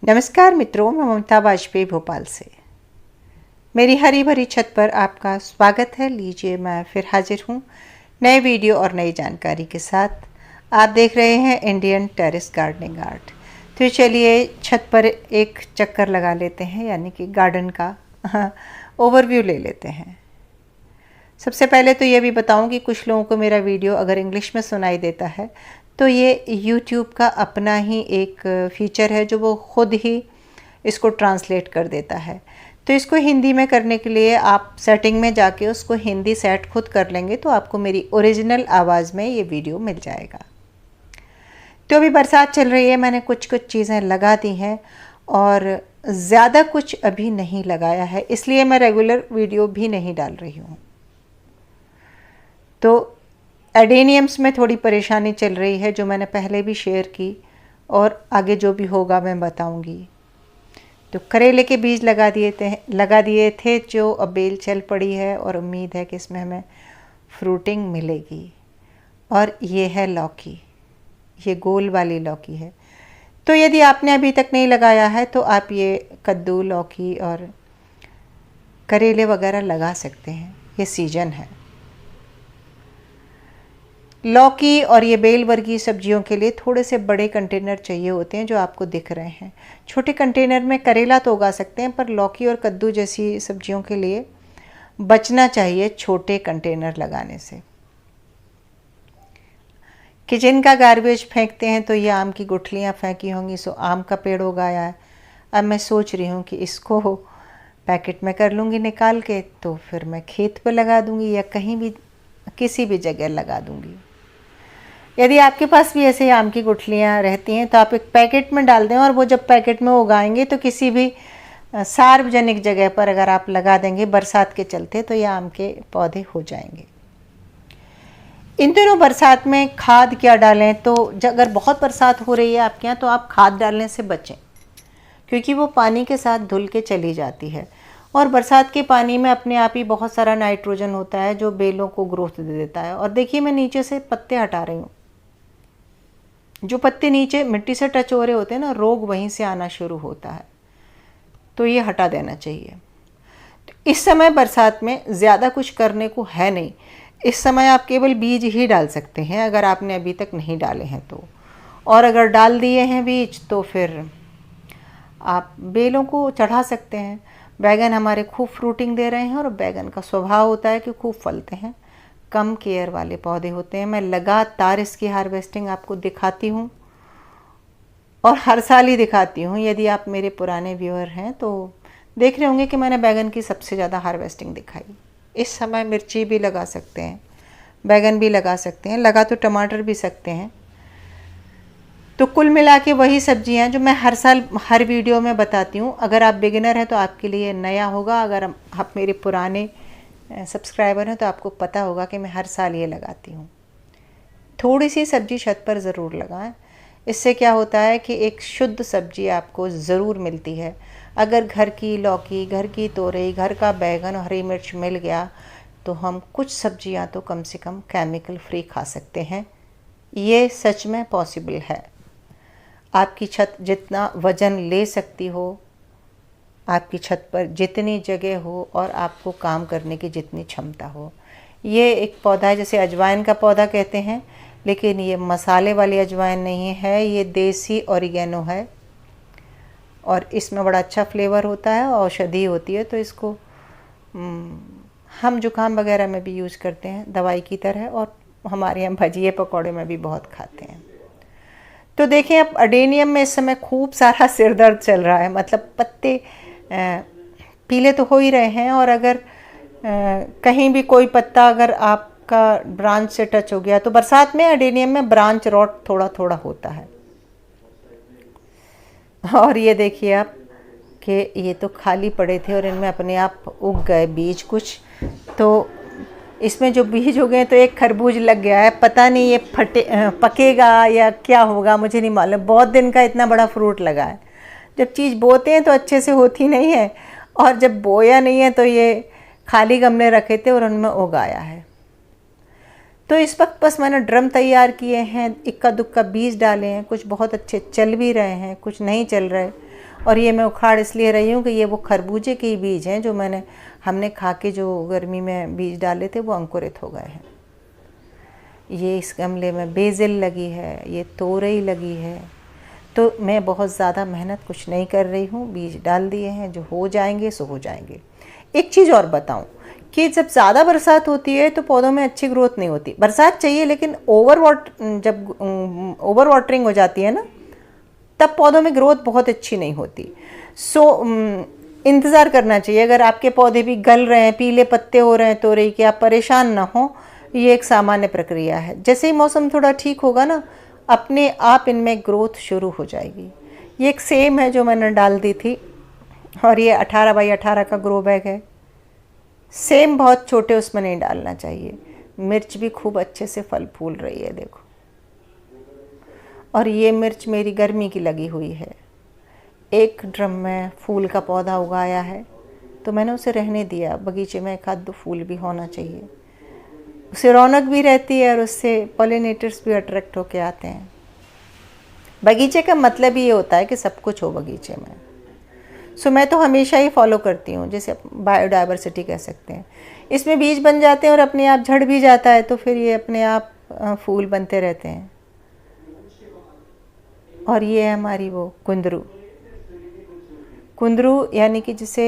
नमस्कार मित्रों, मैं ममता वाजपेयी भोपाल से। मेरी हरी भरी छत पर आपका स्वागत है। लीजिए, मैं फिर हाजिर हूँ नए वीडियो और नई जानकारी के साथ। आप देख रहे हैं इंडियन टेरेस गार्डनिंग आर्ट। तो चलिए छत पर एक चक्कर लगा लेते हैं, यानी कि गार्डन का ओवरव्यू ले लेते हैं। सबसे पहले तो ये भी बताऊं कि कुछ लोगों को मेरा वीडियो अगर इंग्लिश में सुनाई देता है तो ये YouTube का अपना ही एक फीचर है जो वो ख़ुद ही इसको ट्रांसलेट कर देता है। तो इसको हिंदी में करने के लिए आप सेटिंग में जाके उसको हिंदी सेट खुद कर लेंगे तो आपको मेरी ओरिजिनल आवाज़ में ये वीडियो मिल जाएगा। तो अभी बरसात चल रही है, मैंने कुछ चीज़ें लगा दी हैं और ज़्यादा कुछ अभी नहीं लगाया है, इसलिए मैं रेगुलर वीडियो भी नहीं डाल रही हूँ। तो एडेनियम्स में थोड़ी परेशानी चल रही है जो मैंने पहले भी शेयर की और आगे जो भी होगा मैं बताऊंगी। तो करेले के बीज लगा दिए थे जो अब बेल चल पड़ी है और उम्मीद है कि इसमें हमें फ्रूटिंग मिलेगी। और ये है लौकी, ये गोल वाली लौकी है। तो यदि आपने अभी तक नहीं लगाया है तो आप ये कद्दू, लौकी और करेले वगैरह लगा सकते हैं, ये सीजन है। लौकी और ये बेल वर्गीय सब्जियों के लिए थोड़े से बड़े कंटेनर चाहिए होते हैं जो आपको दिख रहे हैं। छोटे कंटेनर में करेला तो उगा सकते हैं, पर लौकी और कद्दू जैसी सब्जियों के लिए बचना चाहिए छोटे कंटेनर लगाने से। किचन का गार्बेज फेंकते हैं तो ये आम की गुठलियाँ फेंकी होंगी, सो आम का पेड़ उगाया है। अब मैं सोच रही हूँ कि इसको पैकेट में कर लूँगी निकाल के, तो फिर मैं खेत पर लगा दूँगी या कहीं भी किसी भी जगह लगा दूँगी। यदि आपके पास भी ऐसे आम की गुठलियाँ रहती हैं तो आप एक पैकेट में डाल दें और वो जब पैकेट में उगाएंगे तो किसी भी सार्वजनिक जगह पर अगर आप लगा देंगे बरसात के चलते तो ये आम के पौधे हो जाएंगे। इन दिनों बरसात में खाद क्या डालें, तो अगर बहुत बरसात हो रही है आपके यहाँ तो आप खाद डालने से बचें, क्योंकि वो पानी के साथ धुल के चली जाती है और बरसात के पानी में अपने आप ही बहुत सारा नाइट्रोजन होता है जो बेलों को ग्रोथ दे देता है। और देखिए, मैं नीचे से पत्ते हटा रही हूँ। जो पत्ते नीचे मिट्टी से टच हो रहे होते हैं ना, रोग वहीं से आना शुरू होता है, तो ये हटा देना चाहिए। तो इस समय बरसात में ज़्यादा कुछ करने को है नहीं। इस समय आप केवल बीज ही डाल सकते हैं अगर आपने अभी तक नहीं डाले हैं तो, और अगर डाल दिए हैं बीज तो फिर आप बेलों को चढ़ा सकते हैं। बैगन हमारे खूब फ्रूटिंग दे रहे हैं और बैगन का स्वभाव होता है कि खूब फलते हैं, कम केयर वाले पौधे होते हैं। मैं लगातार इसकी हार्वेस्टिंग आपको दिखाती हूँ और हर साल ही दिखाती हूँ। यदि आप मेरे पुराने व्यूअर हैं तो देख रहे होंगे कि मैंने बैगन की सबसे ज़्यादा हार्वेस्टिंग दिखाई। इस समय मिर्ची भी लगा सकते हैं, बैगन भी लगा सकते हैं, लगा तो टमाटर भी सकते हैं। तो कुल मिला के वही सब्जियां जो मैं हर साल हर वीडियो में बताती हूँ। अगर आप बिगिनर हैं तो आपके लिए नया होगा, अगर आप मेरे पुराने सब्सक्राइबर हैं तो आपको पता होगा कि मैं हर साल ये लगाती हूँ। थोड़ी सी सब्जी छत पर ज़रूर लगाएं, इससे क्या होता है कि एक शुद्ध सब्जी आपको ज़रूर मिलती है। अगर घर की लौकी, घर की तोरई, घर का बैगन और हरी मिर्च मिल गया तो हम कुछ सब्जियां तो कम से कम केमिकल फ्री खा सकते हैं। ये सच में पॉसिबल है। आपकी छत जितना वज़न ले सकती हो, आपकी छत पर जितनी जगह हो और आपको काम करने की जितनी क्षमता हो। ये एक पौधा है, जैसे अजवाइन का पौधा कहते हैं, लेकिन ये मसाले वाली अजवाइन नहीं है, ये देसी ऑरिगेनो है और इसमें बड़ा अच्छा फ्लेवर होता है, औषधि होती है। तो इसको हम जुकाम वगैरह में भी यूज़ करते हैं दवाई की तरह, और हमारे यहाँ भजिए पकौड़े में भी बहुत खाते हैं। तो देखें, अब अडेनियम में इस समय खूब सारा सिर दर्द चल रहा है, मतलब पत्ते पीले तो हो ही रहे हैं, और अगर कहीं भी कोई पत्ता अगर आपका ब्रांच से टच हो गया तो बरसात में अडेनियम में ब्रांच रॉट थोड़ा थोड़ा होता है। और ये देखिए आप कि ये तो खाली पड़े थे और इनमें अपने आप उग गए बीज कुछ। तो इसमें जो बीज उगे तो एक खरबूज लग गया है, पता नहीं ये पकेगा या क्या होगा, मुझे नहीं मालूम। बहुत दिन का इतना बड़ा फ्रूट लगा है। जब चीज़ बोते हैं तो अच्छे से होती नहीं है, और जब बोया नहीं है तो ये खाली गमले रखे थे और उनमें उगाया है। तो इस वक्त बस मैंने ड्रम तैयार किए हैं, इक्का दुक्का बीज डाले हैं, कुछ बहुत अच्छे चल भी रहे हैं, कुछ नहीं चल रहे। और ये मैं उखाड़ इसलिए रही हूँ कि ये वो खरबूजे के ही बीज हैं जो हमने खा के जो गर्मी में बीज डाले थे वो अंकुरित हो गए हैं। ये इस गमले में बेसिल लगी है, ये तोरई लगी है। तो मैं बहुत ज़्यादा मेहनत कुछ नहीं कर रही हूँ, बीज डाल दिए हैं, जो हो जाएंगे सो हो जाएंगे। एक चीज़ और बताऊँ कि जब ज़्यादा बरसात होती है तो पौधों में अच्छी ग्रोथ नहीं होती। बरसात चाहिए लेकिन जब ओवर वाटरिंग हो जाती है ना, तब पौधों में ग्रोथ बहुत अच्छी नहीं होती। इंतज़ार करना चाहिए। अगर आपके पौधे भी गल रहे हैं, पीले पत्ते हो रहे हैं तोरई के, आप परेशान ना हो, ये एक सामान्य प्रक्रिया है। जैसे ही मौसम थोड़ा ठीक होगा ना, अपने आप इनमें ग्रोथ शुरू हो जाएगी। ये एक सेम है जो मैंने डाल दी थी, और ये 18 बाई 18 का ग्रो बैग है। सेम बहुत छोटे उसमें नहीं डालना चाहिए। मिर्च भी खूब अच्छे से फल फूल रही है, देखो। और ये मिर्च मेरी गर्मी की लगी हुई है। एक ड्रम में फूल का पौधा उगाया है तो मैंने उसे रहने दिया। बगीचे में एक आध दो फूल भी होना चाहिए, उससे रौनक भी रहती है और उससे पॉलिनेटर्स भी अट्रैक्ट होके आते हैं। बगीचे का मतलब ही ये होता है कि सब कुछ हो बगीचे में। सो मैं तो हमेशा ही फॉलो करती हूँ, जैसे बायोडाइवर्सिटी कह सकते हैं। इसमें बीज बन जाते हैं और अपने आप झड़ भी जाता है, तो फिर ये अपने आप फूल बनते रहते हैं। और ये है हमारी वो कुंदरू। कुंदरू यानी कि जिसे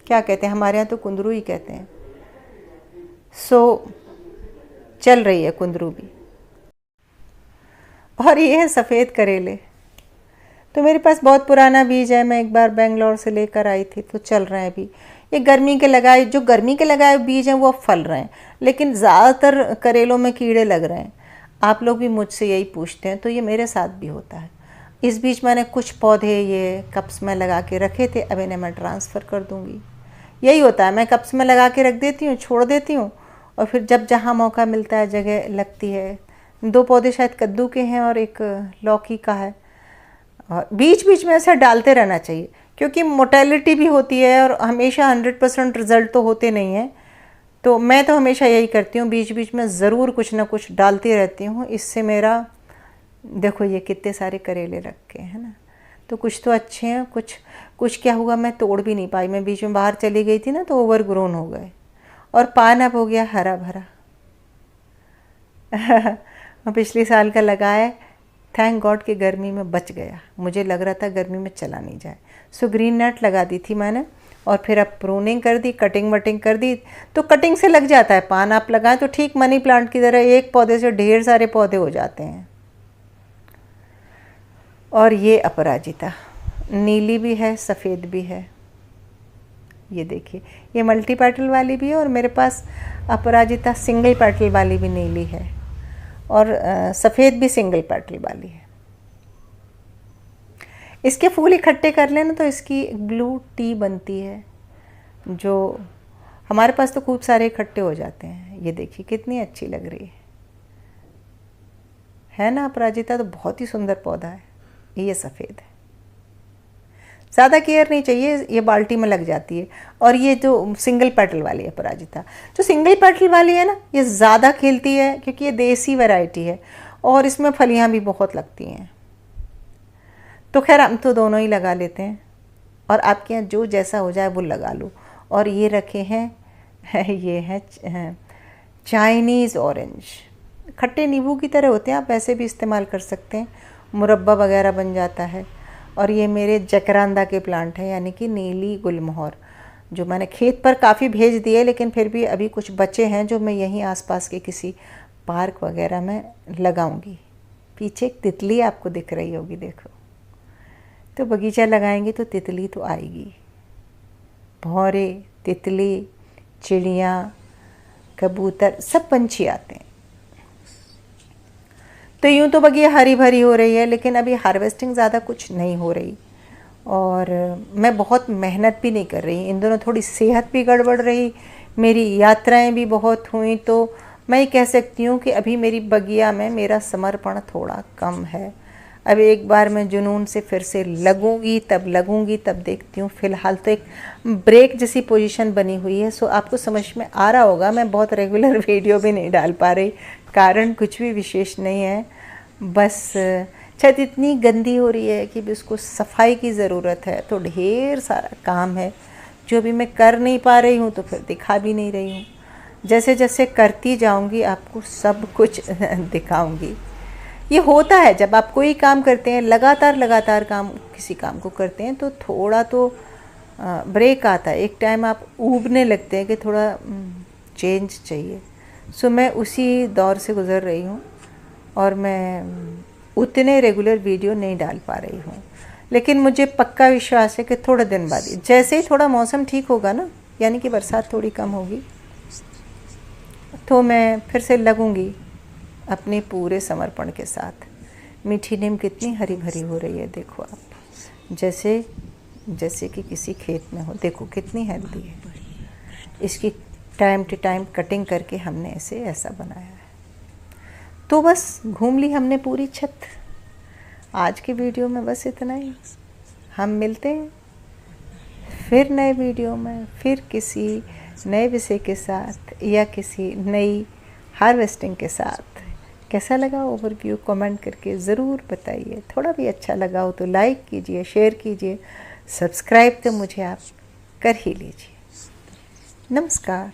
क्या कहते हैं, हमारे यहाँ तो कुंदरू ही कहते हैं। चल रही है कुंदरू भी। और ये है सफ़ेद करेले। तो मेरे पास बहुत पुराना बीज है, मैं एक बार बेंगलोर से लेकर आई थी, तो चल रहे हैं अभी। ये गर्मी के लगाए बीज हैं वो अब फल रहे हैं, लेकिन ज़्यादातर करेलों में कीड़े लग रहे हैं। आप लोग भी मुझसे यही पूछते हैं, तो ये मेरे साथ भी होता है। इस बीच मैंने कुछ पौधे ये कप्स में लगा के रखे थे, अब इन्हें मैं ट्रांसफ़र कर दूँगी। यही होता है, मैं कप्स में लगा के रख देती हूँ, छोड़ देती हूँ, और फिर जब जहाँ मौका मिलता है, जगह लगती है। 2 पौधे शायद कद्दू के हैं और एक लौकी का है। और बीच बीच में ऐसा डालते रहना चाहिए, क्योंकि मोटेलिटी भी होती है और हमेशा 100% रिज़ल्ट तो होते नहीं हैं। तो मैं तो हमेशा यही करती हूँ, बीच बीच में ज़रूर कुछ ना कुछ डालती रहती हूँ। इससे मेरा देखो ये कितने सारे करेले रखे हैं ना, तो कुछ तो अच्छे हैं, कुछ क्या हुआ मैं तोड़ भी नहीं पाई। मैं बीच में बाहर चली गई थी ना, तो ओवरग्रोन हो गए और पान अब हो गया हरा भरा। पिछले साल का लगाया, थैंक गॉड कि गर्मी में बच गया। मुझे लग रहा था गर्मी में चला नहीं जाए। ग्रीन नेट लगा दी थी मैंने, और फिर अब प्रूनिंग कर दी, कटिंग वटिंग कर दी, तो कटिंग से लग जाता है पान। आप लगाएं तो ठीक मनी प्लांट की तरह एक पौधे से ढेर सारे पौधे हो जाते हैं। और ये अपराजिता, नीली भी है, सफ़ेद भी है। ये देखिए, ये मल्टी पेटल वाली भी है, और मेरे पास अपराजिता सिंगल पेटल वाली भी नीली है, और सफ़ेद भी सिंगल पेटल वाली है। इसके फूल इकट्ठे कर लेना तो इसकी ब्लू टी बनती है, जो हमारे पास तो खूब सारे इकट्ठे हो जाते हैं। ये देखिए कितनी अच्छी लग रही है ना। अपराजिता तो बहुत ही सुंदर पौधा है। ये सफ़ेद है, ज़्यादा केयर नहीं चाहिए, ये बाल्टी में लग जाती है। और ये जो सिंगल पेटल वाली है अपराजिता, जो सिंगल पेटल वाली है ना, ये ज़्यादा खिलती है क्योंकि ये देसी वैरायटी है, और इसमें फलियां भी बहुत लगती हैं। तो खैर हम तो दोनों ही लगा लेते हैं, और आपके यहाँ जो जैसा हो जाए वो लगा लो। और ये रखे हैं ये है चाइनीज़ ऑरेंज, खट्टे नींबू की तरह होते हैं, आप वैसे भी इस्तेमाल कर सकते हैं, मुरब्बा वगैरह बन जाता है। और ये मेरे जकरांदा के प्लांट हैं, यानी कि नीली गुलमोहर, जो मैंने खेत पर काफ़ी भेज दिए, लेकिन फिर भी अभी कुछ बचे हैं जो मैं यहीं आसपास के किसी पार्क वगैरह में लगाऊंगी। पीछे एक तितली आपको दिख रही होगी, देखो। तो बगीचा लगाएंगे तो तितली तो आएगी। भौरे, तितली, चिड़ियाँ, कबूतर, सब पंछी आते हैं। तो यूँ तो बगिया हरी भरी हो रही है, लेकिन अभी हार्वेस्टिंग ज़्यादा कुछ नहीं हो रही, और मैं बहुत मेहनत भी नहीं कर रही। इन दोनों थोड़ी सेहत भी गड़बड़ रही, मेरी यात्राएं भी बहुत हुई, तो मैं ये कह सकती हूँ कि अभी मेरी बगिया में मेरा समर्पण थोड़ा कम है। अब एक बार मैं जुनून से फिर से लगूंगी, तब देखती हूँ। फ़िलहाल तो एक ब्रेक जैसी पोजीशन बनी हुई है। आपको समझ में आ रहा होगा मैं बहुत रेगुलर वीडियो भी नहीं डाल पा रही, कारण कुछ भी विशेष नहीं है, बस छत इतनी गंदी हो रही है कि भी उसको सफाई की ज़रूरत है, तो ढेर सारा काम है जो भी मैं कर नहीं पा रही हूँ, तो फिर दिखा भी नहीं रही हूँ। जैसे जैसे करती जाऊँगी आपको सब कुछ दिखाऊँगी। ये होता है जब आप कोई काम करते हैं, लगातार काम किसी काम को करते हैं, तो थोड़ा तो ब्रेक आता है। एक टाइम आप ऊबने लगते हैं कि थोड़ा चेंज चाहिए। सो मैं उसी दौर से गुज़र रही हूँ और मैं उतने रेगुलर वीडियो नहीं डाल पा रही हूँ, लेकिन मुझे पक्का विश्वास है कि थोड़े दिन बाद जैसे ही थोड़ा मौसम ठीक होगा ना, यानी कि बरसात थोड़ी कम होगी, तो मैं फिर से लगूंगी अपने पूरे समर्पण के साथ। मीठी नीम कितनी हरी भरी हो रही है, देखो आप, जैसे कि किसी खेत में हो। देखो कितनी हेल्दी है। इसकी टाइम टू टाइम कटिंग करके हमने इसे ऐसा बनाया है। तो बस घूम ली हमने पूरी छत। आज की वीडियो में बस इतना ही। हम मिलते हैं फिर नए वीडियो में, फिर किसी नए विषय के साथ या किसी नई हार्वेस्टिंग के साथ। कैसा लगा ओवरव्यू कमेंट करके ज़रूर बताइए। थोड़ा भी अच्छा लगा हो तो लाइक कीजिए, शेयर कीजिए, सब्सक्राइब तो मुझे आप कर ही लीजिए। नमस्कार।